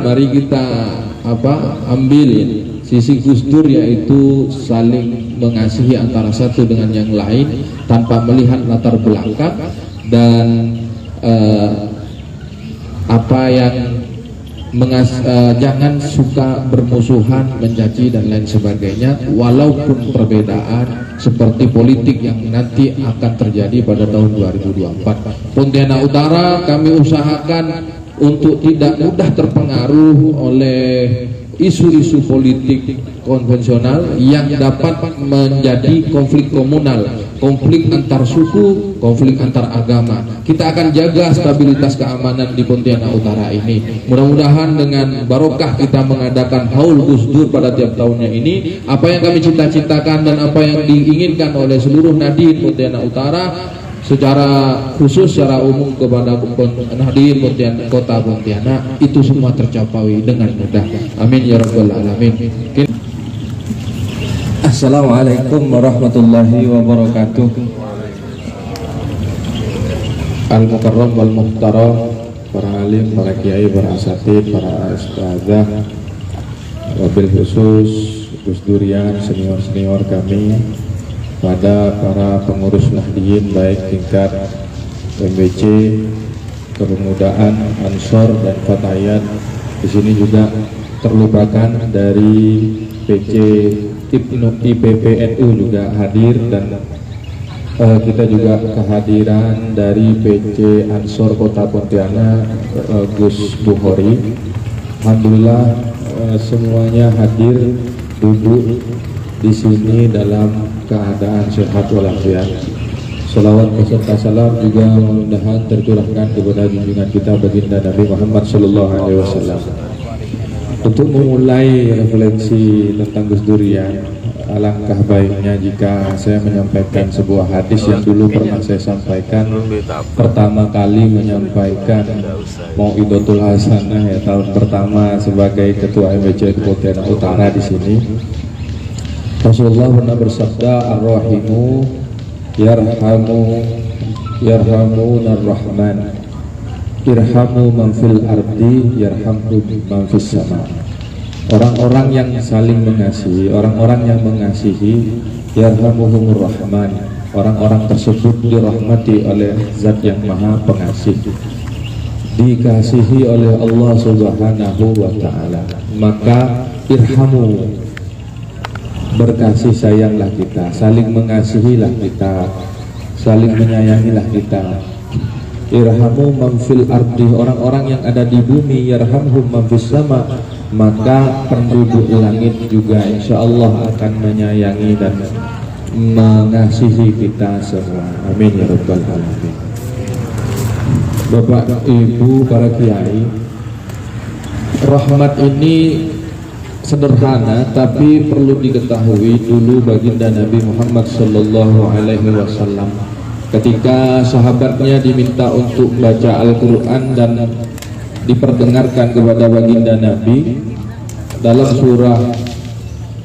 Mari kita ambil sisi Gus Dur, yaitu saling mengasihi antara satu dengan yang lain tanpa melihat latar belakang dan jangan suka bermusuhan, mencaci dan lain sebagainya, walaupun perbedaan seperti politik yang nanti akan terjadi pada tahun 2024. Pontianak Utara kami usahakan untuk tidak mudah terpengaruh oleh isu-isu politik konvensional yang dapat menjadi konflik komunal, konflik antar suku, konflik antar agama. Kita akan jaga stabilitas keamanan di Pontianak Utara ini. Mudah-mudahan dengan barokah kita mengadakan haul Gus Dur pada tiap tahunnya ini, apa yang kami cita-citakan dan apa yang diinginkan oleh seluruh Nahdien Pontianak Utara secara khusus, secara umum kepada Nahdien Kota Pontianak, itu semua tercapai dengan mudah. Amin ya rabbal alamin. Assalamualaikum warahmatullahi wabarakatuh. Al-Mukarram wal Muhtaram, para alim, para kiai, para asatid, para ustazah, wabil khusus Gus Durian, senior-senior kami, pada para pengurus Nahdien baik tingkat MBC, Kepemudaan, Ansor dan Fatayat. Di sini juga terlupakan dari PC IPPNU juga hadir, dan kita juga kehadiran dari PC Ansor Kota Pontianak, Gus Bukhari. Alhamdulillah semuanya hadir, duduk di sini dalam keadaan sehat walafiat. Salawat beserta salam juga mudah-mudahan tercurahkan kepada junjungan kita baginda Nabi Muhammad Sallallahu Alaihi Wasallam. Untuk memulai refleksi tentang Gus Durian, alangkah baiknya jika saya menyampaikan sebuah hadis yang dulu pernah saya sampaikan pertama kali menyampaikan Mau'idotul Hasanah ya, tahun pertama sebagai ketua MBC Pontianak Utara di sini. Rasulullah pernah bersabda, Ar-Rahimu yarhamunar Rahman, irhamu man fil ardi yarhamhu man fis sama. Orang-orang yang saling mengasihi, orang-orang yang mengasihi, yarhamuhumur Rahman, orang-orang tersebut dirahmati oleh Zat yang Maha Pengasih, dikasihi oleh Allah Subhanahu wa Ta'ala. Maka irhamu, berkasih sayanglah kita, saling mengasihilah kita, saling menyayangilah kita. Irhamu man fil ardi, orang-orang yang ada di bumi, yarhamhum man fis sama, maka penduduk langit juga insya Allah akan menyayangi dan mengasihi kita semua. Amin ya rabbal alamin. Bapak, Ibu, para kiai, rahmat ini sederhana, tapi perlu diketahui dulu baginda Nabi Muhammad Sallallahu Alaihi Wasallam ketika sahabatnya diminta untuk baca Al-Quran dan diperdengarkan kepada baginda Nabi dalam surah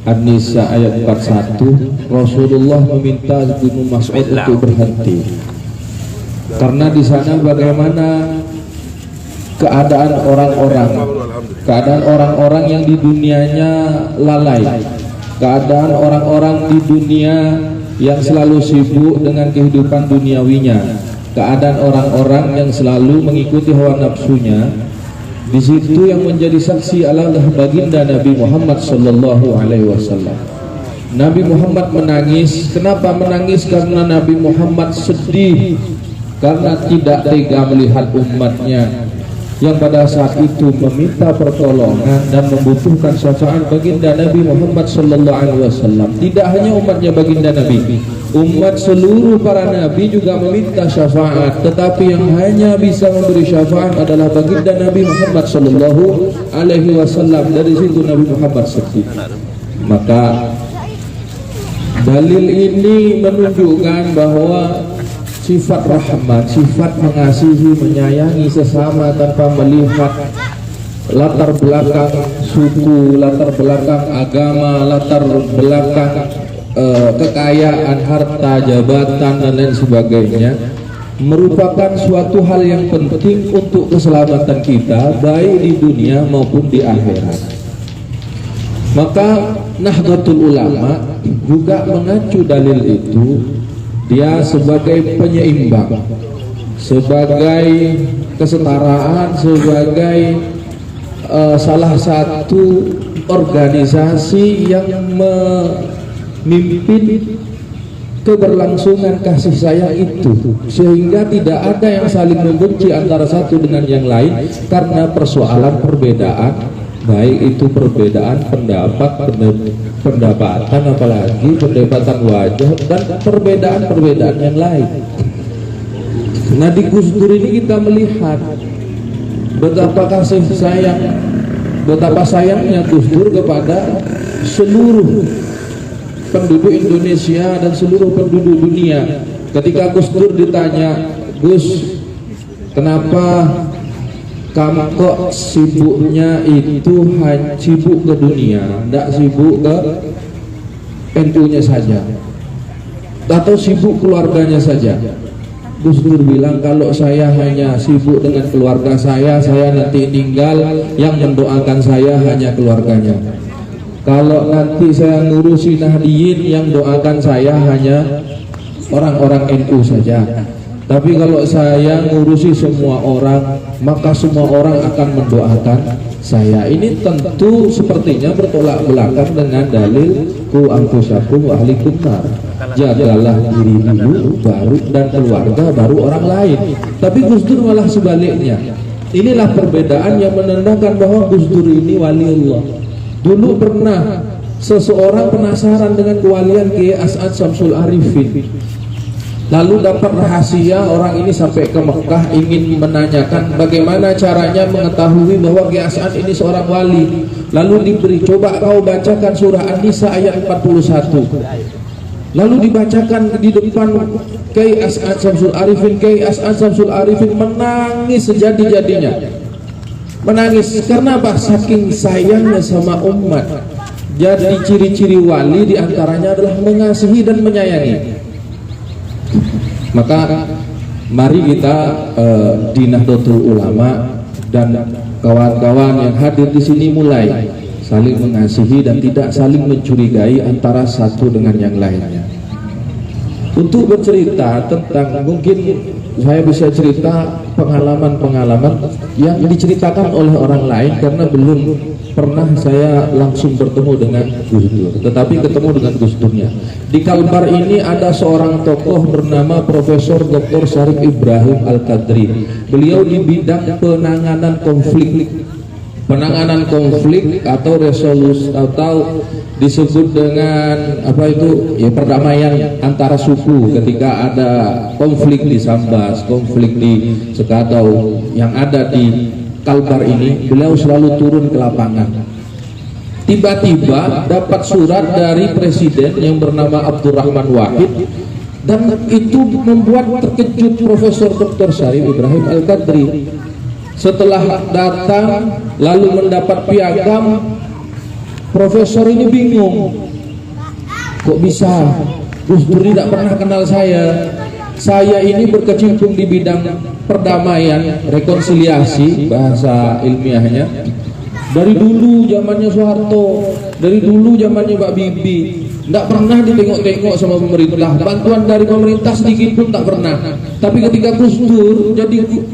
An-Nisa ayat 41, Rasulullah meminta Ibnu Mas'ud untuk berhenti karena di sana bagaimana keadaan orang-orang yang di dunianya lalai, keadaan orang-orang di dunia yang selalu sibuk dengan kehidupan duniawinya, keadaan orang-orang yang selalu mengikuti hawa nafsunya. Di situ yang menjadi saksi adalah baginda Nabi Muhammad Sallallahu Alaihi Wasallam. Nabi Muhammad menangis. Kenapa menangis? Karena Nabi Muhammad sedih karena tidak tega melihat umatnya yang pada saat itu meminta pertolongan dan membutuhkan syafaat baginda Nabi Muhammad Sallallahu Alaihi Wasallam. Tidak hanya umatnya baginda Nabi, umat seluruh para nabi juga meminta syafaat, tetapi yang hanya bisa memberi syafaat adalah baginda Nabi Muhammad Sallallahu Alaihi Wasallam. Dari situ Nabi Muhammad sedih. Maka dalil ini menunjukkan bahwa sifat rahmat, sifat mengasihi, menyayangi sesama tanpa melihat latar belakang suku, latar belakang agama, latar belakang kekayaan, harta, jabatan dan lain sebagainya, merupakan suatu hal yang penting untuk keselamatan kita baik di dunia maupun di akhirat. Maka Nahdlatul Ulama juga mengacu dalil itu, dia sebagai penyeimbang, sebagai kesetaraan, sebagai salah satu organisasi yang memimpin keberlangsungan kasih sayang itu, sehingga tidak ada yang saling membenci antara satu dengan yang lain karena persoalan perbedaan, baik itu perbedaan pendapat, pendapatan, apalagi perdebatan wajah dan perbedaan-perbedaan yang lain. Nah, di Gus Dur ini kita melihat betapa kasih sayang, betapa sayangnya Gus Dur kepada seluruh penduduk Indonesia dan seluruh penduduk dunia. Ketika Gus Dur ditanya, Gus, kenapa kamu kok sibuknya itu hanya sibuk ke dunia, tidak sibuk ke NU-nya saja, atau sibuk keluarganya saja? Gus Dur bilang, kalau saya hanya sibuk dengan keluarga saya nanti tinggal, yang mendoakan saya hanya keluarganya. Kalau nanti saya ngurusi Nahdiyin, yang doakan saya hanya orang-orang NU saja. Tapi kalau saya ngurusi semua orang, maka semua orang akan mendoakan saya. Ini tentu sepertinya bertolak belakang dengan dalil ku anfusakum wa ahlikum nar. Jagalah diri dulu, baru dan keluarga, baru orang lain. Tapi Gus Dur malah sebaliknya. Inilah perbedaan yang menandakan bahwa Gus Dur ini waliullah. Dulu pernah seseorang penasaran dengan kewalian Kiai As'ad Syamsul Arifin, lalu dapat rahasia orang ini sampai ke Mekah, ingin menanyakan bagaimana caranya mengetahui bahwa Kiai As'ad ini seorang wali. Lalu diberi, coba kau bacakan surah An-Nisa ayat 41. Lalu dibacakan di depan Kiai As'ad Syamsul Arifin. Kiai As'ad Syamsul Arifin menangis sejadi-jadinya. Menangis karena apa? Saking sayangnya sama umat. Jadi ciri-ciri wali diantaranya adalah mengasihi dan menyayangi. Maka mari kita di Nahdlatul Ulama dan kawan-kawan yang hadir di sini mulai saling mengasihi dan tidak saling mencurigai antara satu dengan yang lainnya. Untuk bercerita tentang, mungkin saya bisa cerita pengalaman-pengalaman yang diceritakan oleh orang lain karena belum pernah saya langsung bertemu dengan Gus Dur, tetapi ketemu dengan Gus Durnya. Di Kalbar ini ada seorang tokoh bernama Profesor Dr. Syarif Ibrahim Al-Qadri. Beliau di bidang penanganan konflik atau resolusi, atau disebut dengan apa itu ya, perdamaian antara suku ketika ada konflik di Sambas, konflik di Sekadau yang ada di Kalbar ini. Beliau selalu turun ke lapangan. Tiba-tiba dapat surat dari presiden yang bernama Abdurrahman Wahid, dan itu membuat terkejut Profesor Dr. Syarif Ibrahim Al-Qadri. Setelah datang lalu mendapat piagam, profesor ini bingung, kok bisa Gus Dur tidak pernah kenal saya ini berkecimpung di bidang perdamaian, rekonsiliasi bahasa ilmiahnya, dari dulu zamannya Soeharto, dari dulu zamannya Mbak Bibi, tidak pernah ditengok-tengok sama pemerintah, bantuan dari pemerintah sedikit pun tak pernah. Tapi ketika Gus Dur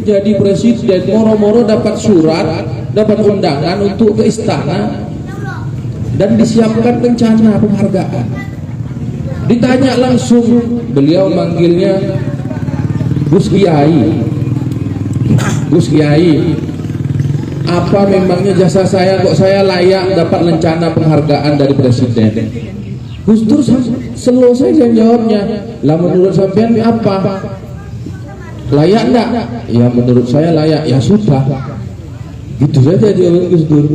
jadi presiden, moro-moro dapat surat, dapat undangan untuk ke istana dan disiapkan rencana penghargaan. Ditanya langsung, beliau manggilnya Gus Kiai. Gus Kiai, apa memangnya jasa saya kok saya layak dapat rencana penghargaan dari presiden? Gus Dur selesai jawabnya, lah menurut sampean apa? Layak enggak? Ya menurut saya layak. Ya sudah, gitu saja jawaban Gus Dur.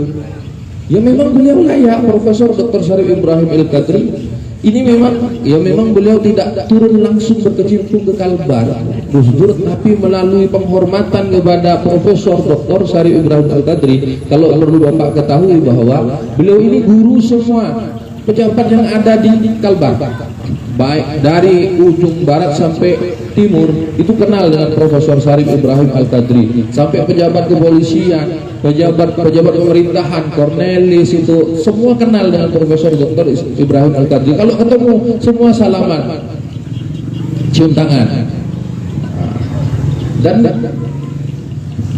Ya memang beliau layak. Profesor Dr. Syarif Ibrahim Al-Qadri ini memang beliau tidak turun langsung berkecimpung ke Kalbar Gus Dur, tapi melalui penghormatan kepada Profesor Dr. Syarif Ibrahim Al-Qadri. Kalau perlu Bapak ketahui bahwa beliau ini guru semua pejabat yang ada di Kalbar, baik dari ujung barat sampai Timur itu kenal dengan Profesor Syarif Ibrahim Al-Qadri, sampai pejabat kepolisian, pejabat pemerintahan, Cornelis itu semua kenal dengan Profesor Dr. Ibrahim Al-Qadri. Kalau ketemu semua salaman, cium tangan. Dan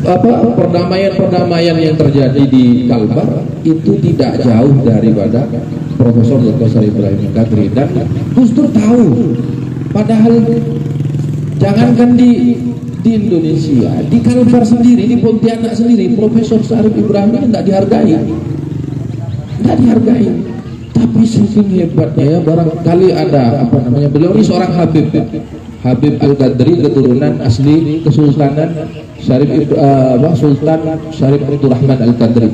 perdamaian yang terjadi di Kalbar itu tidak jauh daripada Profesor Dr. Syarif Ibrahim Al-Qadri. Dan Gus Dur tahu, padahal jangankan di Indonesia, di Kalbar sendiri, di Pontianak sendiri, Profesor Syarif Ibrahim itu tidak dihargai. Tapi saking hebatnya ya, barangkali ada beliau ini seorang Habib Al-Qadri, keturunan asli Kesultanan Sultan Syarif Abdurrahman Al-Qadri.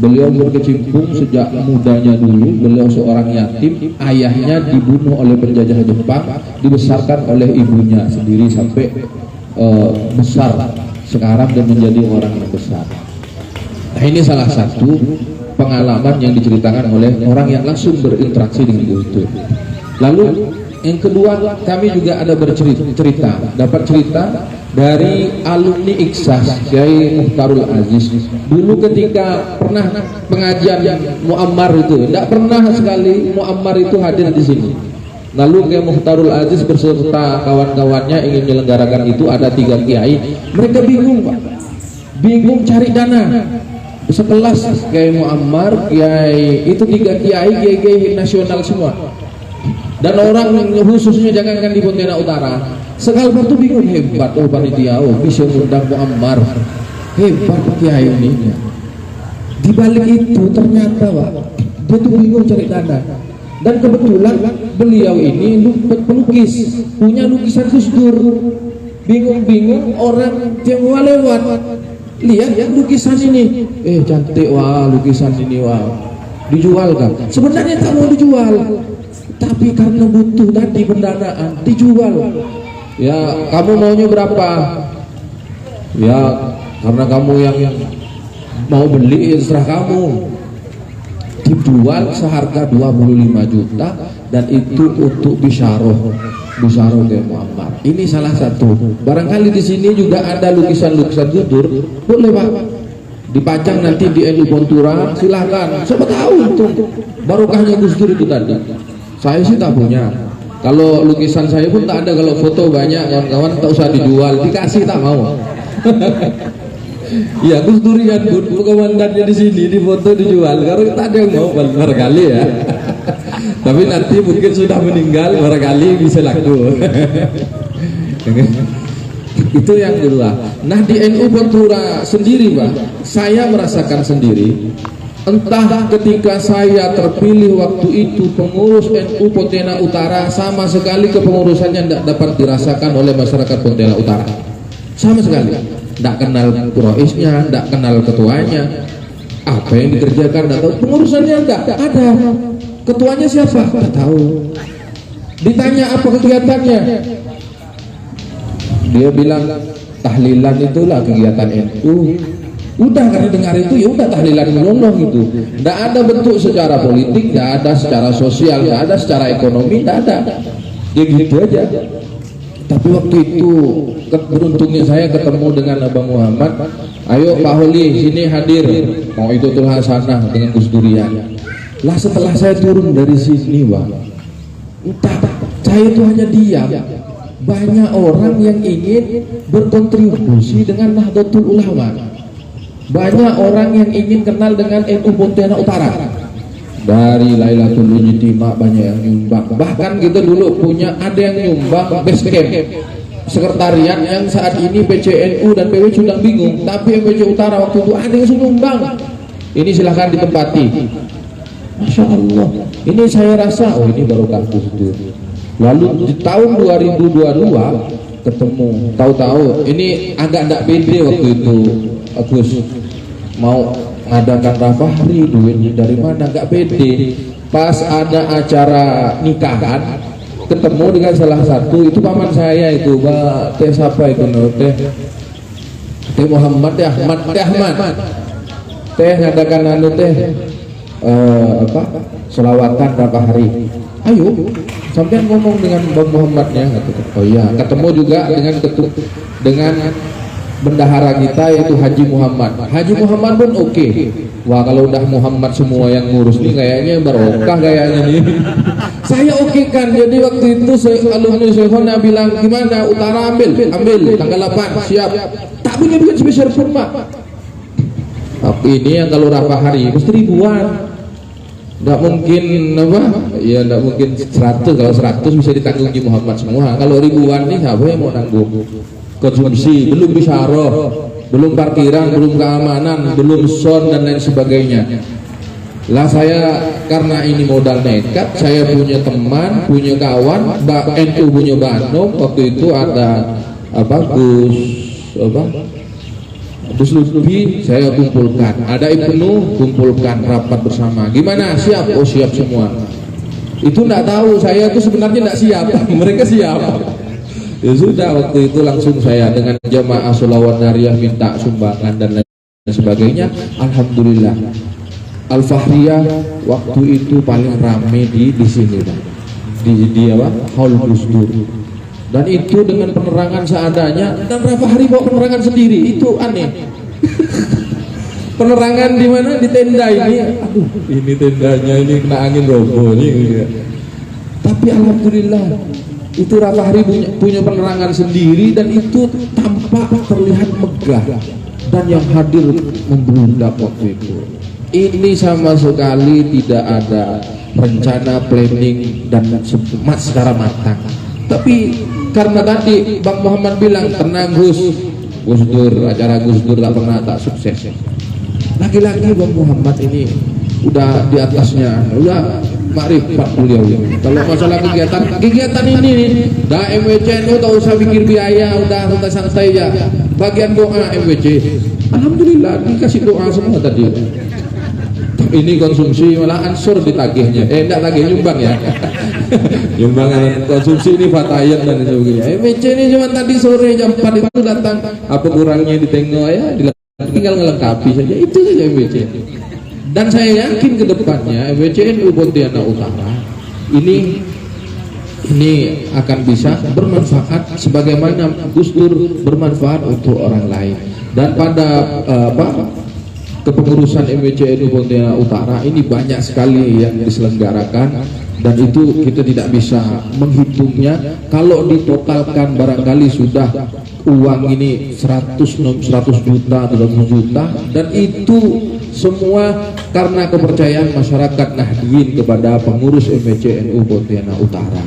Beliau berkecimpung sejak mudanya dulu. Beliau seorang yatim, ayahnya dibunuh oleh penjajah Jepang, dibesarkan oleh ibunya sendiri sampai besar sekarang dan menjadi orang yang besar. Nah, ini salah satu pengalaman yang diceritakan oleh orang yang langsung berinteraksi dengan Gus Dur. Lalu yang kedua, kami juga ada dapat cerita dari alumni Iksas, Kiai Mukhtarul Aziz. Dulu ketika pernah pengajian Muammar itu, tidak pernah sekali Muammar itu hadir di sini. Lalu Kiai Mukhtarul Aziz beserta kawan-kawannya ingin menyelenggarakan itu, ada 3 kiai. Mereka bingung, Pak. Bingung cari dana. Sekelas Kiai Muammar, Kiai itu 3 kiai nasional semua. Dan orang khususnya jangankan di Pontianak Utara, Sekalbar tuh bingung, hebat panitia, bisa mengundang Muammar, hebat kiai ini. Di balik itu ternyata Pak, dia tuh bingung cari dana. Dan kebetulan beliau ini pelukis, punya lukisan Gus Dur. Bingung-bingung orang Tionghoa lewat, lihat ya lukisan ini, cantik, wah lukisan ini, wah dijual kan? Sebenarnya tak mau dijual, tapi karena butuh tadi pendanaan dijual. Ya kamu maunya berapa? Ya karena kamu yang mau beli, terserah kamu. Dijual seharga 25 juta dan itu untuk bisyarah Kiai Muammar. Ini salah satu. Barangkali di sini juga ada lukisan-lukisan Gus Dur, boleh Pak dipajang nanti di NU Pontura, silahkan. Siapa tahu itu barokahnya Gus Dur itu tadi. Saya sih tak punya. Kalau lukisan saya pun tak ada. Kalau foto banyak, kawan-kawan tak usah dijual, dikasih tak mau. Ya Gus Durian pun komandannya di sini, di foto dijual. Kalau tak ada yang mau, barangkali ya. Tapi nanti mungkin sudah meninggal, barangkali bisa laku. Itu yang kedua. Nah di NU Pontura sendiri Pak, saya merasakan sendiri. Entah ketika saya terpilih waktu itu pengurus NU Pontianak Utara, sama sekali kepengurusannya tidak dapat dirasakan oleh masyarakat Pontianak Utara. Sama sekali. Tidak kenal Quraisnya, tidak kenal ketuanya. Apa yang dikerjakan tidak tahu. Pengurusannya tidak ada. Ketuanya siapa? Tidak tahu. Ditanya apa kegiatannya, dia bilang tahlilan itulah kegiatan NU. Udah karena dengar itu ya udah tahlilan menolong gitu. Tidak ada bentuk secara politik, tidak ada secara sosial, tidak ada secara ekonomi, tidak ada. Ya gitu aja. Tapi waktu itu beruntungnya saya ketemu dengan Abang Muhammad. Ayo Pak Holi sini hadir, mau itu tuh hasanah dengan Gus Durian. Lah setelah saya turun dari sini Pak, entah saya itu hanya diam. Banyak orang yang ingin berkontribusi dengan Nahdlatul Ulama. Banyak orang yang ingin kenal dengan NU Pontianak Utara. Dari Lailatul Ijtima banyak yang nyumbang. Bahkan kita dulu punya ada yang nyumbang base camp sekretariat yang saat ini PCNU dan PW sudah bingung. Tapi PC Utara waktu itu ada yang nyumbang. Ini silahkan ditempati. Masya Allah. Ini saya rasa ini barokah Gus Dur. Lalu di tahun 2022 ketemu. Tahu-tahu ini agak tidak pede waktu itu Gus mau mengadakan Rafahri, duitnya dari mana, nggak pede. Pas ada acara nikahan ketemu dengan salah satu itu paman saya itu Pak Teh siapa itu Teh Muhammad Teh Ahmad Teh ngadakan teh selawatan Rafahri. ayo sampean ngomong dengan Bang Muhammadnya. Oh iya, ketemu juga dengan bendahara kita yaitu Haji Muhammad. Haji Muhammad pun oke. Wah, kalau udah Muhammad semua yang ngurus nih kayaknya barokah kayaknya nih. Saya oke kan. Jadi waktu itu alumni Syekhona bilang, gimana utara ambil tanggal 8 siap. Tak punya duit sebesar pun Pak. Tapi ini yang kalau berapa hari mesti ribuan. Nggak mungkin apa? Ya nggak mungkin 100. Kalau 100 bisa ditanggung Haji Muhammad semua. Kalau ribuan nih siapa yang mau nanggung? Konsumsi, belum bisyarah, belum parkiran, belum keamanan, belum sound dan lain sebagainya. Lah saya karena ini modal nekat, saya punya teman, punya kawan, NU punya Bandung, waktu itu ada Gus Lutfi, saya kumpulkan, ada Ibnu, kumpulkan rapat bersama. Gimana, siap? Oh siap semua. Itu enggak tahu, saya itu sebenarnya enggak siap, mereka siap. Ya sudah, waktu itu langsung saya dengan jamaah sholawat nariyah minta sumbangan dan lain sebagainya. Alhamdulillah Al-Fahriyah waktu itu paling rame di sini Pak. Di apa? Haul Gus Dur. Dan itu dengan penerangan seadanya, dan berapa hari bawa penerangan sendiri, itu aneh. Penerangan di mana? Di tenda ini. Aduh, ini tendanya ini kena angin roboh nih. Tapi alhamdulillah itu Rafa Hari punya penerangan sendiri dan itu tampak terlihat megah dan yang hadir membludak waktu itu. Ini sama sekali tidak ada rencana, planning dan secara matang. Tapi karena tadi Bang Muhammad bilang tenang Gus Dur, acara Gus Dur tak pernah tak sukses. Lagi-lagi Bang Muhammad ini udah di atasnya, udah makrifat beliau. Kalau masalah kegiatan ini dah MWC tak usah pikir biaya, udah santai ya. Bagian doa MWC, alhamdulillah dikasih doa semua tadi. Ini konsumsi malah ansur ditagihnya, enggak tagih nyumbang ya. Nyumbangan konsumsi ini fatayat dan sebagainya. MWC ini cuma tadi sore jam 4 itu datang, apa kurangnya ditengok ya, tinggal melengkapi saja, itu saja MWC. Dan saya yakin ke depannya MWCNU Pontianak Utara ini akan bisa bermanfaat sebagaimana Gus Dur bermanfaat untuk orang lain. Dan pada kepengurusan MWCNU Pontianak Utara ini banyak sekali yang diselenggarakan dan itu kita tidak bisa menghitungnya. Kalau ditotalkan barangkali sudah uang ini 100 juta atau 200 juta, dan itu semua karena kepercayaan masyarakat Nahdien kepada pengurus MWCNU Pontianak Utara.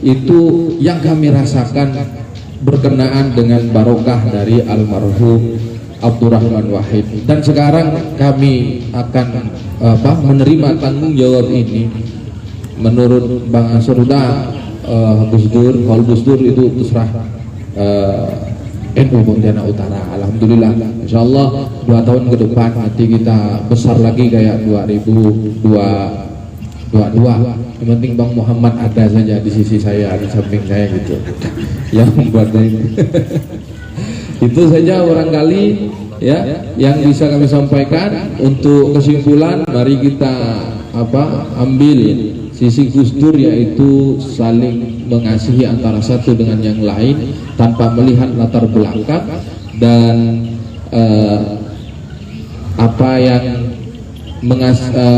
Itu yang kami rasakan berkenaan dengan barokah dari almarhum Abdurrahman Wahid. Dan sekarang kami akan menerima tanggung jawab ini. Menurut Bang Ansarudin, Gus Dur, Haul Gus Dur itu terserah NU Pontianak Utara. Alhamdulillah, insyaallah 2 tahun ke depan nanti kita besar lagi kayak 2022. Yang penting Bang Muhammad ada saja di sisi saya, di samping saya gitu. Yang membuatnya itu saja barangkali ya yang bisa kami sampaikan. Untuk kesimpulan, mari kita ambil sisi Gus Dur, yaitu saling mengasihi antara satu dengan yang lain tanpa melihat latar belakang dan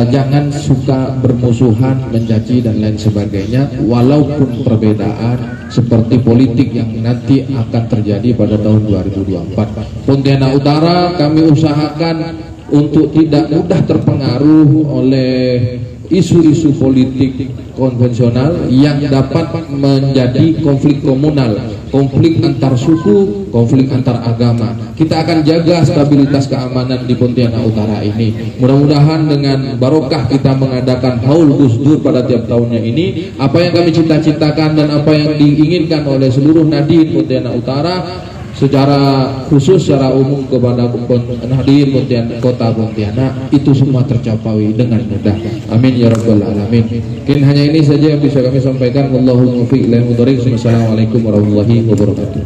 jangan suka bermusuhan, mencaci dan lain sebagainya, walaupun perbedaan seperti politik yang nanti akan terjadi pada tahun 2024. Pontianak Utara kami usahakan untuk tidak mudah terpengaruh oleh isu-isu politik konvensional yang dapat menjadi konflik komunal, konflik antar suku, konflik antar agama. Kita akan jaga stabilitas keamanan di Pontianak Utara ini. Mudah-mudahan dengan barokah kita mengadakan Haul Gus Dur pada tiap tahunnya ini, apa yang kami cita-citakan dan apa yang diinginkan oleh seluruh Nahdien Pontianak Utara secara khusus, secara umum kepada Nahdien Pontianak, Kota Pontianak, itu semua tercapai dengan mudah. Amin ya rabbal alamin. Mungkin hanya ini saja yang bisa kami sampaikan. Wallahul muwaffiq ila aqwamit thoriq. Wassalamualaikum warahmatullahi wabarakatuh.